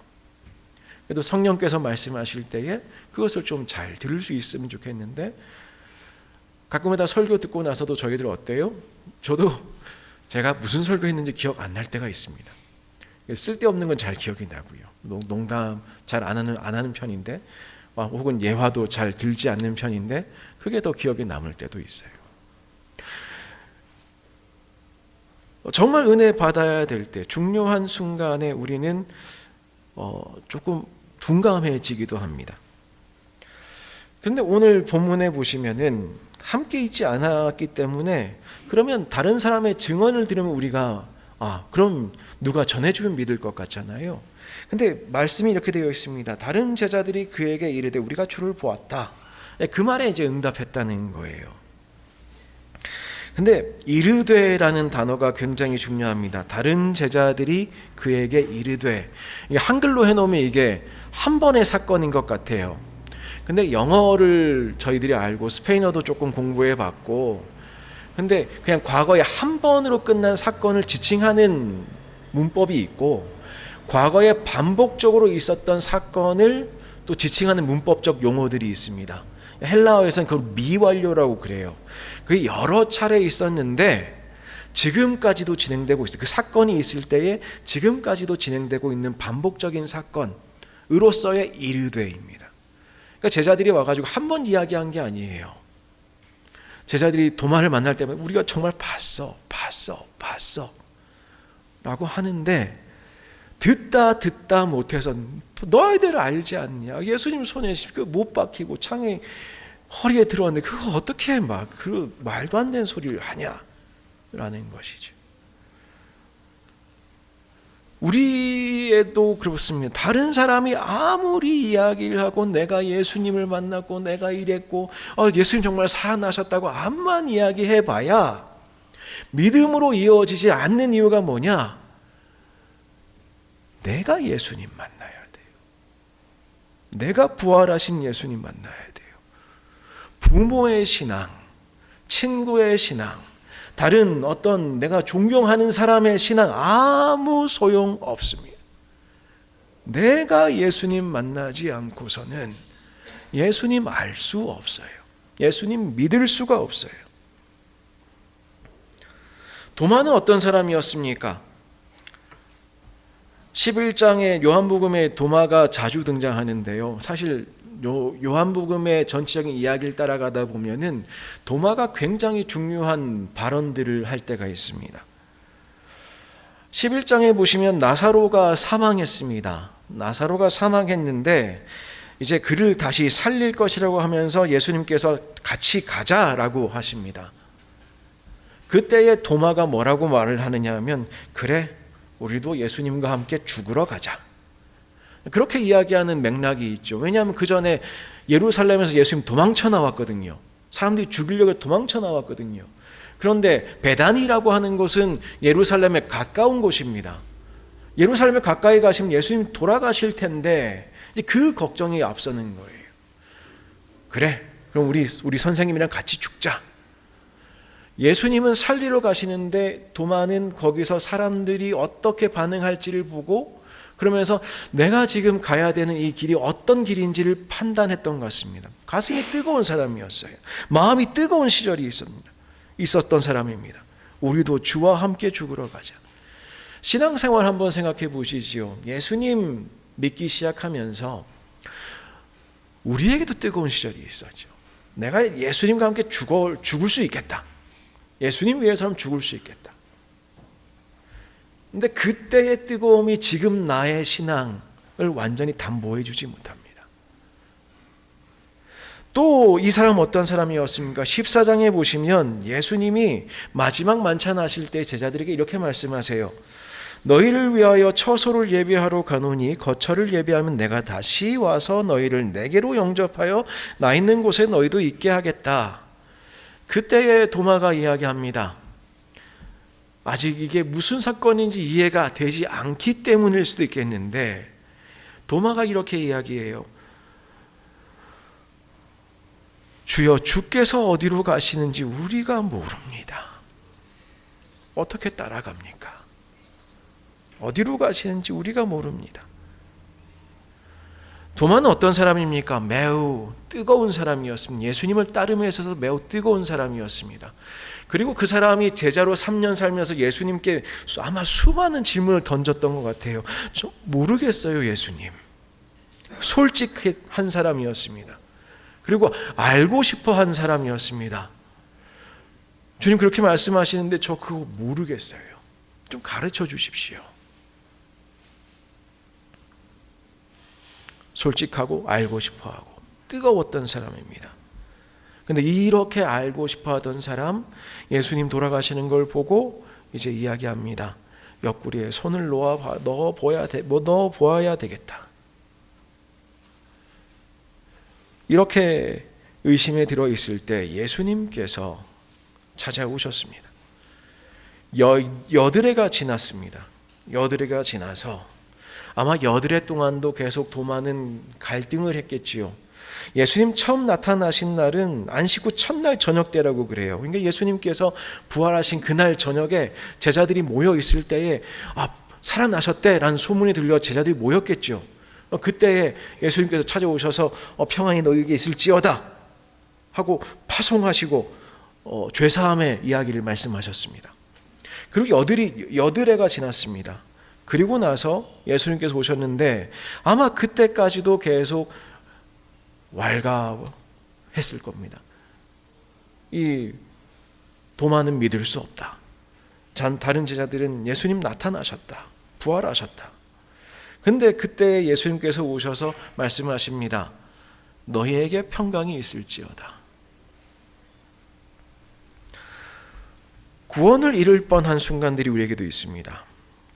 그래도 성령께서 말씀하실 때에 그것을 좀 잘 들을 수 있으면 좋겠는데 가끔마다 설교 듣고 나서도 저희들 어때요? 저도 제가 무슨 설교했는지 기억 안 날 때가 있습니다. 쓸데없는 건 잘 기억이 나고요. 농담 잘 안 하는 편인데 혹은 예화도 잘 들지 않는 편인데 그게 더 기억에 남을 때도 있어요. 정말 은혜 받아야 될 때 중요한 순간에 우리는 조금 둔감해지기도 합니다. 그런데 오늘 본문에 보시면은 함께 있지 않았기 때문에 그러면 다른 사람의 증언을 들으면 우리가 그럼 누가 전해주면 믿을 것 같잖아요. 근데 말씀이 이렇게 되어 있습니다. 다른 제자들이 그에게 이르되 우리가 주를 보았다. 그 말에 이제 응답했다는 거예요. 근데 이르되라는 단어가 굉장히 중요합니다. 다른 제자들이 그에게 이르되, 이게 한글로 해놓으면 이게 한 번의 사건인 것 같아요. 근데 영어를 저희들이 알고 스페인어도 조금 공부해 봤고, 근데 그냥 과거에 한 번으로 끝난 사건을 지칭하는 문법이 있고, 과거에 반복적으로 있었던 사건을 또 지칭하는 문법적 용어들이 있습니다. 헬라어에서는 그걸 미완료라고 그래요. 그게 여러 차례 있었는데 지금까지도 진행되고 있어요. 그 사건이 있을 때에 지금까지도 진행되고 있는 반복적인 사건으로서의 이르되입니다. 그러니까 제자들이 와가지고 한 번 이야기한 게 아니에요. 제자들이 도마를 만날 때마다 우리가 정말 봤어 라고 하는데 듣다 못해서 너희들 알지 않냐? 예수님 손에 못 박히고 창에 허리에 들어왔는데 그거 어떻게 그 말도 안 되는 소리를 하냐? 라는 것이죠. 우리에도 그렇습니다. 다른 사람이 아무리 이야기를 하고 내가 예수님을 만났고 내가 이랬고 예수님 정말 살아나셨다고 암만 이야기해봐야 믿음으로 이어지지 않는 이유가 뭐냐? 내가 예수님 만나야 돼요. 내가 부활하신 예수님 만나야 돼요. 부모의 신앙, 친구의 신앙, 다른 어떤 내가 존경하는 사람의 신앙 아무 소용 없습니다. 내가 예수님 만나지 않고서는 예수님 알 수 없어요. 예수님 믿을 수가 없어요. 도마는 어떤 사람이었습니까? 11장의 요한복음에 도마가 자주 등장하는데요. 사실 요한복음의 전체적인 이야기를 따라가다 보면은 도마가 굉장히 중요한 발언들을 할 때가 있습니다. 11장에 보시면 나사로가 사망했습니다. 나사로가 사망했는데 이제 그를 다시 살릴 것이라고 하면서 예수님께서 같이 가자라고 하십니다. 그때에 도마가 뭐라고 말을 하느냐 하면, 그래, 우리도 예수님과 함께 죽으러 가자. 그렇게 이야기하는 맥락이 있죠. 왜냐하면 그 전에 예루살렘에서 예수님 도망쳐 나왔거든요. 사람들이 죽이려고 도망쳐 나왔거든요. 그런데 베다니라고 하는 곳은 예루살렘에 가까운 곳입니다. 예루살렘에 가까이 가시면 예수님 돌아가실 텐데 이제 그 걱정이 앞서는 거예요. 그래, 그럼 우리 선생님이랑 같이 죽자. 예수님은 살리러 가시는데 도마는 거기서 사람들이 어떻게 반응할지를 보고, 그러면서 내가 지금 가야 되는 이 길이 어떤 길인지를 판단했던 것 같습니다. 가슴이 뜨거운 사람이었어요. 마음이 뜨거운 시절이 있었던 사람입니다. 우리도 주와 함께 죽으러 가자. 신앙생활 한번 생각해 보시지요. 예수님 믿기 시작하면서 우리에게도 뜨거운 시절이 있었죠. 내가 예수님과 함께 죽을 수 있겠다. 예수님 위해서는 죽을 수 있겠다. 근데 그때의 뜨거움이 지금 나의 신앙을 완전히 담보해 주지 못합니다. 또 이 사람 어떤 사람이었습니까? 14장에 보시면 예수님이 마지막 만찬하실 때 제자들에게 이렇게 말씀하세요. 너희를 위하여 처소를 예비하러 가노니 거처를 예비하면 내가 다시 와서 너희를 내게로 영접하여 나 있는 곳에 너희도 있게 하겠다. 그때에 도마가 이야기합니다. 아직 이게 무슨 사건인지 이해가 되지 않기 때문일 수도 있겠는데 도마가 이렇게 이야기해요. 주여, 주께서 어디로 가시는지 우리가 모릅니다. 어떻게 따라갑니까? 어디로 가시는지 우리가 모릅니다. 도마는 어떤 사람입니까? 매우 뜨거운 사람이었습니다. 예수님을 따름에 있어서 매우 뜨거운 사람이었습니다. 그리고 그 사람이 제자로 3년 살면서 예수님께 아마 수많은 질문을 던졌던 것 같아요. 저 모르겠어요, 예수님. 솔직한 사람이었습니다. 그리고 알고 싶어 한 사람이었습니다. 주님 그렇게 말씀하시는데 저 그거 모르겠어요. 좀 가르쳐 주십시오. 솔직하고 알고 싶어하고 뜨거웠던 사람입니다. 근데 이렇게 알고 싶어하던 사람, 예수님 돌아가시는 걸 보고 이제 이야기합니다. 옆구리에 손을 넣어 보아야 되겠다. 이렇게 의심에 들어 있을 때 예수님께서 찾아오셨습니다. 여드레가 지났습니다. 여드레가 지나서 아마 여드레 동안도 계속 도마는 갈등을 했겠지요. 예수님 처음 나타나신 날은 안식 후 첫날 저녁 때라고 그래요. 그러니까 예수님께서 부활하신 그날 저녁에 제자들이 모여 있을 때에 살아나셨대라는 소문이 들려 제자들이 모였겠죠. 그때에 예수님께서 찾아오셔서 평안이 너희에게 있을지어다 하고 파송하시고 죄사함의 이야기를 말씀하셨습니다. 그리고 여드레가 지났습니다. 그리고 나서 예수님께서 오셨는데 아마 그때까지도 계속 왈가했을 겁니다. 이 도마는 믿을 수 없다. 다른 제자들은 예수님 나타나셨다. 부활하셨다. 근데 그때 예수님께서 오셔서 말씀하십니다. 너희에게 평강이 있을지어다. 구원을 잃을 뻔한 순간들이 우리에게도 있습니다.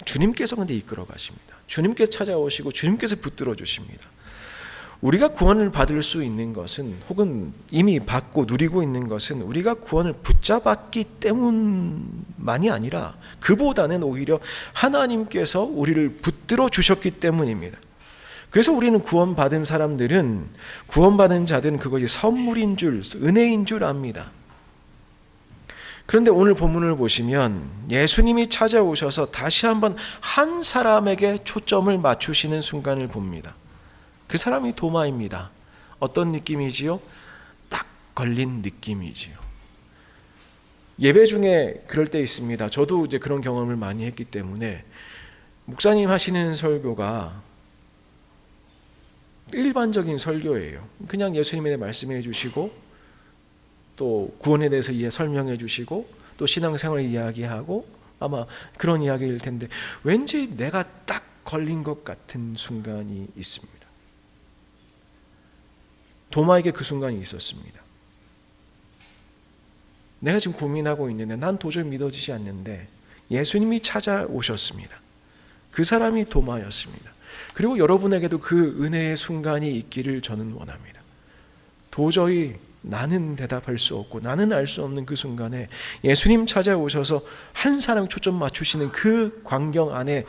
주님께서 근데 이끌어 가십니다. 주님께서 찾아오시고 주님께서 붙들어 주십니다. 우리가 구원을 받을 수 있는 것은, 혹은 이미 받고 누리고 있는 것은 우리가 구원을 붙잡았기 때문만이 아니라 그보다는 오히려 하나님께서 우리를 붙들어 주셨기 때문입니다. 그래서 우리는 구원받은 사람들은, 구원받은 자들은 그것이 선물인 줄, 은혜인 줄 압니다. 그런데 오늘 본문을 보시면 예수님이 찾아오셔서 다시 한번 한 사람에게 초점을 맞추시는 순간을 봅니다. 그 사람이 도마입니다. 어떤 느낌이지요? 딱 걸린 느낌이지요. 예배 중에 그럴 때 있습니다. 저도 이제 그런 경험을 많이 했기 때문에 목사님 하시는 설교가 일반적인 설교예요. 그냥 예수님에 대해 말씀해 주시고 또 구원에 대해서 설명해 주시고 또 신앙생활 이야기하고 아마 그런 이야기일 텐데 왠지 내가 딱 걸린 것 같은 순간이 있습니다. 도마에게 그 순간이 있었습니다. 내가 지금 고민하고 있는데 난 도저히 믿어지지 않는데 예수님이 찾아오셨습니다. 그 사람이 도마였습니다. 그리고 여러분에게도 그 은혜의 순간이 있기를 저는 원합니다. 도저히 나는 대답할 수 없고 나는 알 수 없는 그 순간에 예수님 찾아오셔서 한 사람 초점 맞추시는 그 광경 안에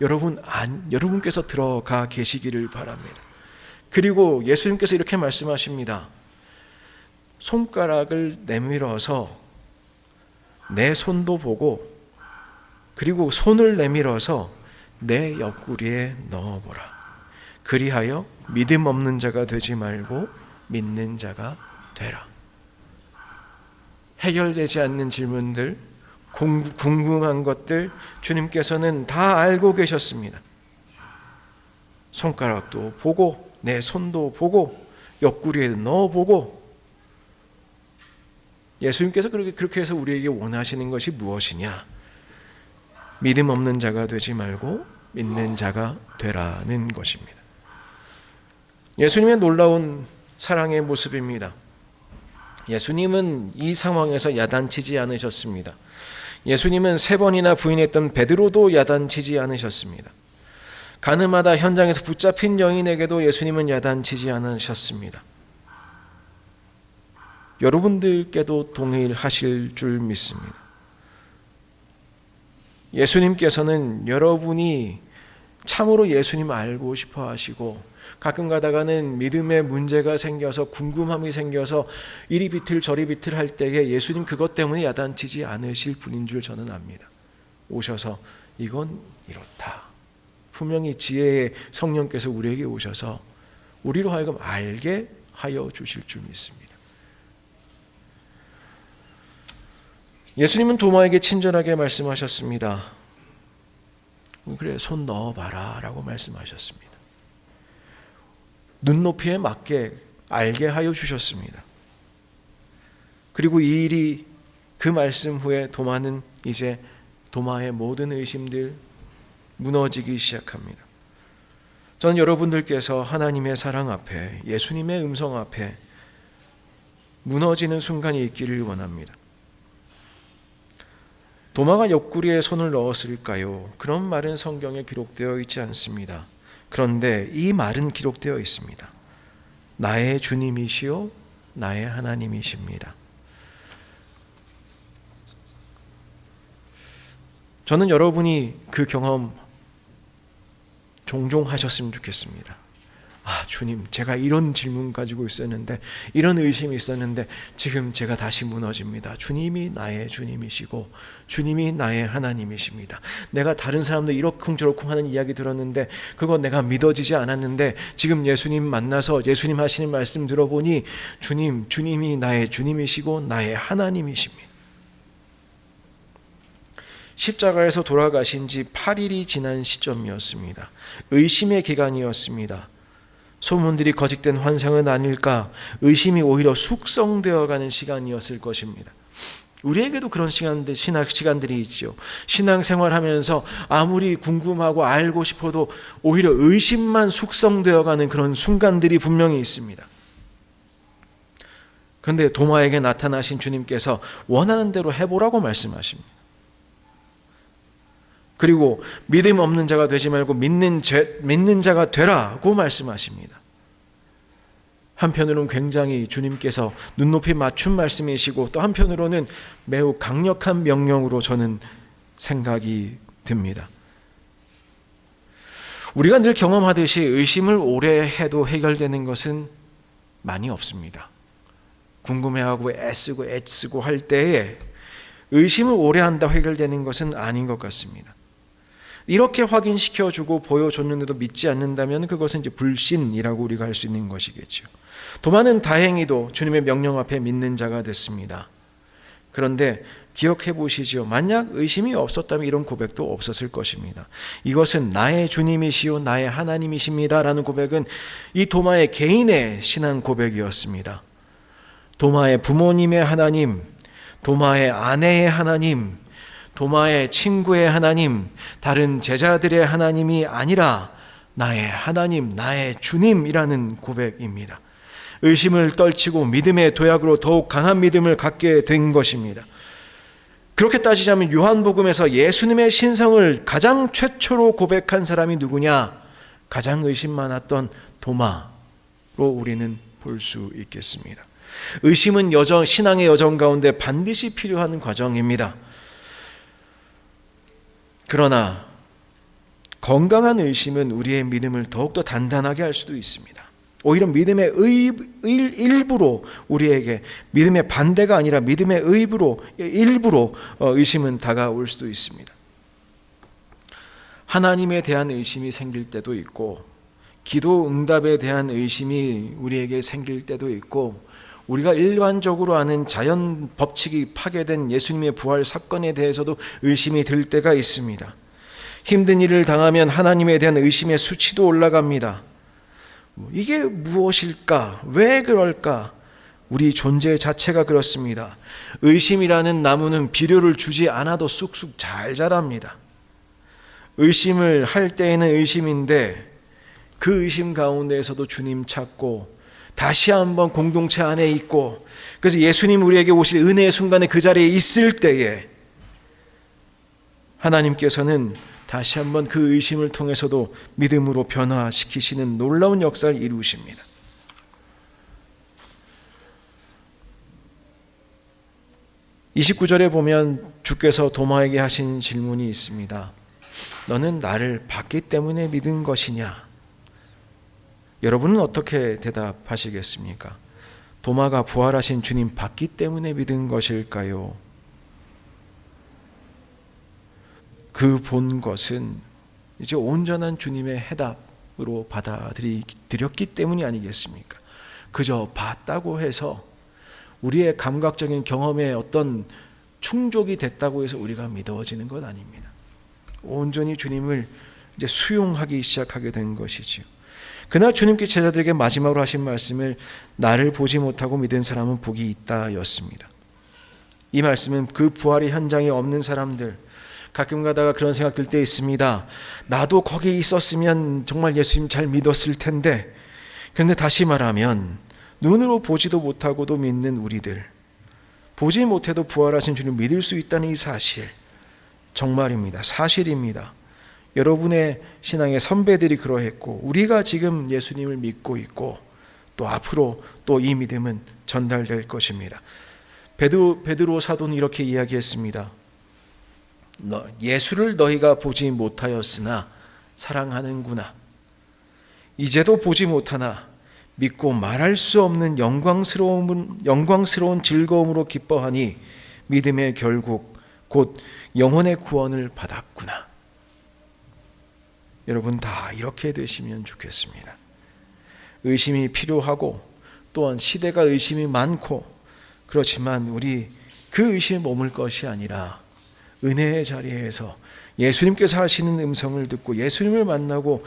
여러분께서 들어가 계시기를 바랍니다. 그리고 예수님께서 이렇게 말씀하십니다. 손가락을 내밀어서 내 손도 보고 그리고 손을 내밀어서 내 옆구리에 넣어보라. 그리하여 믿음 없는 자가 되지 말고 믿는 자가 되라. 해결되지 않는 질문들, 궁금한 것들 주님께서는 다 알고 계셨습니다. 손가락도 보고 내 손도 보고 옆구리에 넣어보고 예수님께서 그렇게 해서 우리에게 원하시는 것이 무엇이냐? 믿음 없는 자가 되지 말고 믿는 자가 되라는 것입니다. 예수님의 놀라운 사랑의 모습입니다. 예수님은 이 상황에서 야단치지 않으셨습니다. 예수님은 3번이나 부인했던 베드로도 야단치지 않으셨습니다. 가늠하다 현장에서 붙잡힌 여인에게도 예수님은 야단치지 않으셨습니다. 여러분들께도 동일하실 줄 믿습니다. 예수님께서는 여러분이 참으로 예수님 알고 싶어 하시고 가끔 가다가는 믿음에 문제가 생겨서 궁금함이 생겨서 이리 비틀 저리 비틀 할 때에 예수님 그것 때문에 야단치지 않으실 분인 줄 저는 압니다. 오셔서 이건 이렇다. 분명히 지혜의 성령께서 우리에게 오셔서 우리로 하여금 알게 하여 주실 줄 믿습니다. 예수님은 도마에게 친절하게 말씀하셨습니다. 그래, 손 넣어봐라 라고 말씀하셨습니다. 눈높이에 맞게 알게 하여 주셨습니다. 그리고 이 일이 그 말씀 후에 도마의 모든 의심들 무너지기 시작합니다. 저는 여러분들께서 하나님의 사랑 앞에 예수님의 음성 앞에 무너지는 순간이 있기를 원합니다. 도마가 옆구리에 손을 넣었을까요? 그런 말은 성경에 기록되어 있지 않습니다. 그런데 이 말은 기록되어 있습니다. 나의 주님이시요 나의 하나님이십니다. 저는 여러분이 그 경험 종종 하셨으면 좋겠습니다. 아, 주님, 제가 이런 질문 가지고 있었는데, 이런 의심이 있었는데 지금 제가 다시 무너집니다. 주님이 나의 주님이시고 주님이 나의 하나님이십니다. 내가 다른 사람들 이러쿵저러쿵 하는 이야기 들었는데 그거 내가 믿어지지 않았는데 지금 예수님 만나서 예수님 하시는 말씀 들어보니 주님이 나의 주님이시고 나의 하나님이십니다. 십자가에서 돌아가신 지 8일이 지난 시점이었습니다. 의심의 기간이었습니다. 소문들이 거짓된 환상은 아닐까, 의심이 오히려 숙성되어가는 시간이었을 것입니다. 우리에게도 그런 시간들이 있죠. 신앙생활하면서 아무리 궁금하고 알고 싶어도 오히려 의심만 숙성되어가는 그런 순간들이 분명히 있습니다. 그런데 도마에게 나타나신 주님께서 원하는 대로 해보라고 말씀하십니다. 그리고 믿음 없는 자가 되지 말고 믿는 자가 되라고 말씀하십니다. 한편으로는 굉장히 주님께서 눈높이 맞춘 말씀이시고 또 한편으로는 매우 강력한 명령으로 저는 생각이 듭니다. 우리가 늘 경험하듯이 의심을 오래 해도 해결되는 것은 많이 없습니다. 궁금해하고 애쓰고 할 때에 의심을 오래 한다 해결되는 것은 아닌 것 같습니다. 이렇게 확인시켜주고 보여줬는데도 믿지 않는다면 그것은 이제 불신이라고 우리가 할 수 있는 것이겠죠. 도마는 다행히도 주님의 명령 앞에 믿는 자가 됐습니다. 그런데 기억해 보시죠. 만약 의심이 없었다면 이런 고백도 없었을 것입니다. 이것은 나의 주님이시요 나의 하나님이십니다 라는 고백은 이 도마의 개인의 신앙 고백이었습니다. 도마의 부모님의 하나님, 도마의 아내의 하나님, 도마의 친구의 하나님, 다른 제자들의 하나님이 아니라 나의 하나님, 나의 주님이라는 고백입니다. 의심을 떨치고 믿음의 도약으로 더욱 강한 믿음을 갖게 된 것입니다. 그렇게 따지자면 요한복음에서 예수님의 신성을 가장 최초로 고백한 사람이 누구냐? 가장 의심 많았던 도마로 우리는 볼 수 있겠습니다. 의심은 신앙의 여정 가운데 반드시 필요한 과정입니다. 그러나 건강한 의심은 우리의 믿음을 더욱더 단단하게 할 수도 있습니다. 오히려 믿음의 일부로 우리에게 믿음의 반대가 아니라 믿음의 일부로 의심은 다가올 수도 있습니다. 하나님에 대한 의심이 생길 때도 있고 기도 응답에 대한 의심이 우리에게 생길 때도 있고 우리가 일반적으로 아는 자연 법칙이 파괴된 예수님의 부활 사건에 대해서도 의심이 들 때가 있습니다. 힘든 일을 당하면 하나님에 대한 의심의 수치도 올라갑니다. 이게 무엇일까? 왜 그럴까? 우리 존재 자체가 그렇습니다. 의심이라는 나무는 비료를 주지 않아도 쑥쑥 잘 자랍니다. 의심을 할 때에는 의심인데 그 의심 가운데에서도 주님 찾고 다시 한번 공동체 안에 있고 그래서 예수님 우리에게 오실 은혜의 순간에 그 자리에 있을 때에 하나님께서는 다시 한번 그 의심을 통해서도 믿음으로 변화시키시는 놀라운 역사를 이루십니다. (29절에) 보면 주께서 도마에게 하신 질문이 있습니다. 너는 나를 봤기 때문에 믿은 것이냐? 여러분은 어떻게 대답하시겠습니까? 도마가 부활하신 주님 봤기 때문에 믿은 것일까요? 그 본 것은 이제 온전한 주님의 해답으로 받아들였기 때문이 아니겠습니까? 그저 봤다고 해서 우리의 감각적인 경험에 어떤 충족이 됐다고 해서 우리가 믿어지는 것 아닙니다. 온전히 주님을 이제 수용하기 시작하게 된 것이지요. 그날 주님께 제자들에게 마지막으로 하신 말씀을 나를 보지 못하고 믿은 사람은 복이 있다 였습니다. 이 말씀은 그 부활의 현장에 없는 사람들, 가끔 가다가 그런 생각 들 때 있습니다. 나도 거기 있었으면 정말 예수님 잘 믿었을 텐데. 그런데 다시 말하면 눈으로 보지도 못하고도 믿는 우리들, 보지 못해도 부활하신 주님 믿을 수 있다는 이 사실, 정말입니다. 사실입니다. 여러분의 신앙의 선배들이 그러했고 우리가 지금 예수님을 믿고 있고 또 앞으로 또 이 믿음은 전달될 것입니다. 베드로 사도는 이렇게 이야기했습니다. 예수를 너희가 보지 못하였으나 사랑하는구나. 이제도 보지 못하나 믿고 말할 수 없는 영광스러운 즐거움으로 기뻐하니 믿음의 결국 곧 영혼의 구원을 받았구나. 여러분 다 이렇게 되시면 좋겠습니다. 의심이 필요하고 또한 시대가 의심이 많고 그렇지만 우리 그 의심에 머물 것이 아니라 은혜의 자리에서 예수님께서 하시는 음성을 듣고 예수님을 만나고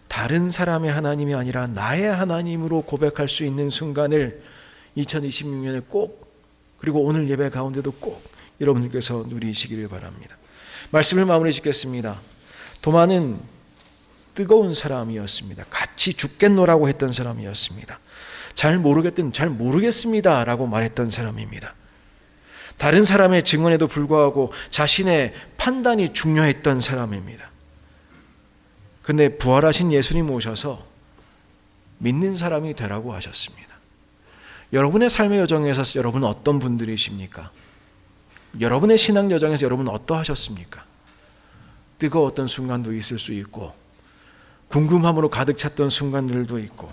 다른 사람의 하나님이 아니라 나의 하나님으로 고백할 수 있는 순간을 2026년에 꼭 그리고 오늘 예배 가운데도 꼭 여러분들께서 누리시기를 바랍니다. 말씀을 마무리 짓겠습니다. 도마는 뜨거운 사람이었습니다. 같이 죽겠노라고 했던 사람이었습니다. 잘 모르겠습니다 라고 말했던 사람입니다. 다른 사람의 증언에도 불구하고 자신의 판단이 중요했던 사람입니다. 그런데 부활하신 예수님 오셔서 믿는 사람이 되라고 하셨습니다. 여러분의 삶의 여정에서 여러분은 어떤 분들이십니까? 여러분의 신앙 여정에서 여러분은 어떠하셨습니까? 뜨거웠던 순간도 있을 수 있고 궁금함으로 가득 찼던 순간들도 있고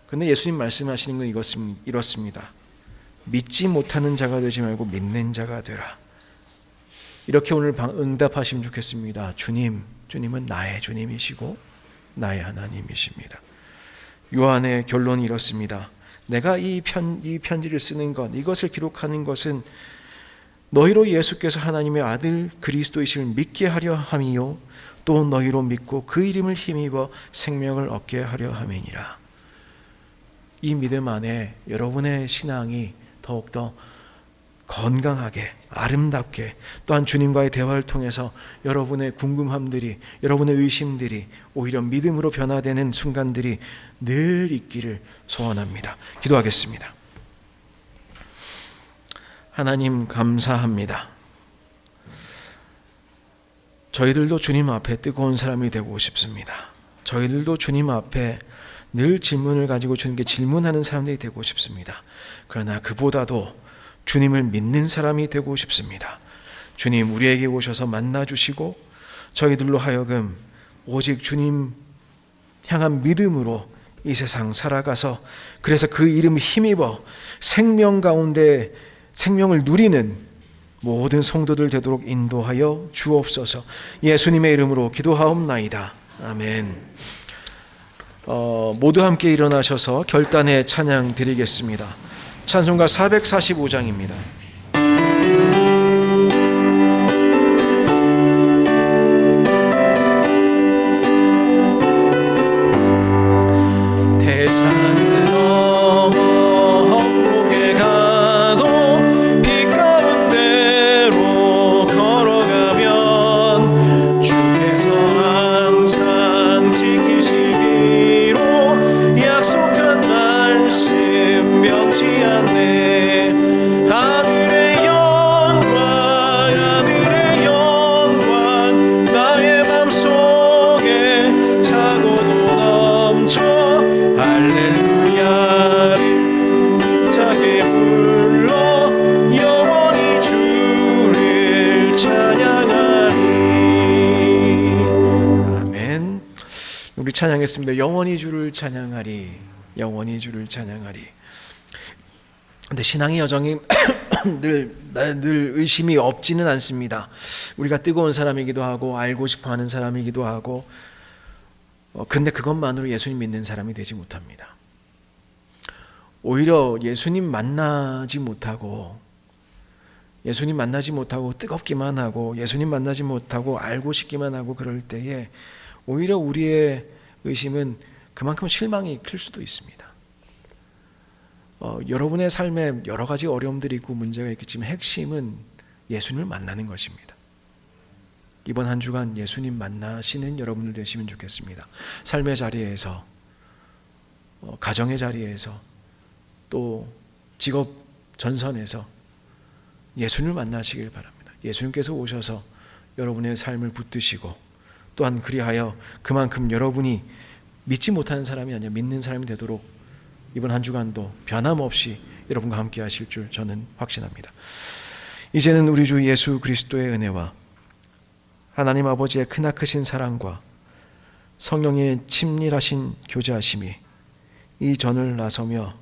그런데 예수님 말씀하시는 건 이렇습니다. 믿지 못하는 자가 되지 말고 믿는 자가 되라. 이렇게 오늘 응답하시면 좋겠습니다. 주님은 나의 주님이시고 나의 하나님이십니다. 요한의 결론이 이렇습니다. 내가 이 편지를 쓰는 것, 이것을 기록하는 것은 너희로 예수께서 하나님의 아들 그리스도이심을 믿게 하려 함이요 또 너희로 믿고 그 이름을 힘입어 생명을 얻게 하려 함이니라. 이 믿음 안에 여러분의 신앙이 더욱더 건강하게 아름답게, 또한 주님과의 대화를 통해서 여러분의 궁금함들이, 여러분의 의심들이 오히려 믿음으로 변화되는 순간들이 늘 있기를 소원합니다. 기도하겠습니다. 하나님 감사합니다. 저희들도 주님 앞에 뜨거운 사람이 되고 싶습니다. 저희들도 주님 앞에 늘 질문을 가지고 주님께 질문하는 사람들이 되고 싶습니다. 그러나 그보다도 주님을 믿는 사람이 되고 싶습니다. 주님, 우리에게 오셔서 만나주시고 저희들로 하여금 오직 주님 향한 믿음으로 이 세상 살아가서, 그래서 그 이름 힘입어 생명 가운데 생명을 누리는 모든 성도들 되도록 인도하여 주옵소서. 예수님의 이름으로 기도하옵나이다. 아멘. 모두 함께 일어나셔서 결단의 찬양 드리겠습니다. 찬송가 445장입니다. 대산을 넘어 험곡에 가도 빛 가운데로 걸어가면 주께서 항상 지키시기로 약속한 말씀 변치 않네. 하늘의 영광 나의 맘속에 차고도 넘쳐 할렐루야를 힘차게 불러 영원히 주를 찬양하리. 아멘. 우리 찬양했습니다. 영원히 주를 찬양하리. 영원히 주를 찬양하리. 근데 신앙의 여정이 늘 의심이 없지는 않습니다. 우리가 뜨거운 사람이기도 하고 알고 싶어하는 사람이기도 하고, 근데 그것만으로 예수님 믿는 사람이 되지 못합니다. 오히려 예수님 만나지 못하고 뜨겁기만 하고 예수님 만나지 못하고 알고 싶기만 하고 그럴 때에 오히려 우리의 의심은 그만큼 실망이 클 수도 있습니다. 여러분의 삶에 여러 가지 어려움들이 있고 문제가 있겠지만 핵심은 예수님을 만나는 것입니다. 이번 한 주간 예수님 만나시는 여러분들 되시면 좋겠습니다. 삶의 자리에서, 가정의 자리에서, 또 직업 전선에서 예수님을 만나시길 바랍니다. 예수님께서 오셔서 여러분의 삶을 붙드시고, 또한 그리하여 그만큼 여러분이 믿지 못하는 사람이 아니라 믿는 사람이 되도록 이번 한 주간도 변함없이 여러분과 함께 하실 줄 저는 확신합니다. 이제는 우리 주 예수 그리스도의 은혜와 하나님 아버지의 크나크신 사랑과 성령의 친밀하신 교제하심이 이 전을 나서며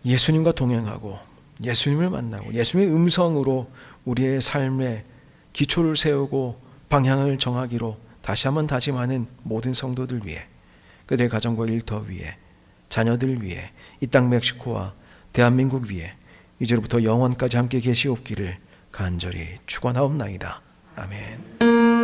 예수님과 동행하고 예수님을 만나고 예수님의 음성으로 우리의 삶에 기초를 세우고 방향을 정하기로 다시 한번 다짐하는 모든 성도들 위해, 그들의 가정과 일터 위에, 자녀들 위에, 이 땅 멕시코와 대한민국 위에 이제로부터 영원까지 함께 계시옵기를 간절히 축원하옵나이다. 아멘.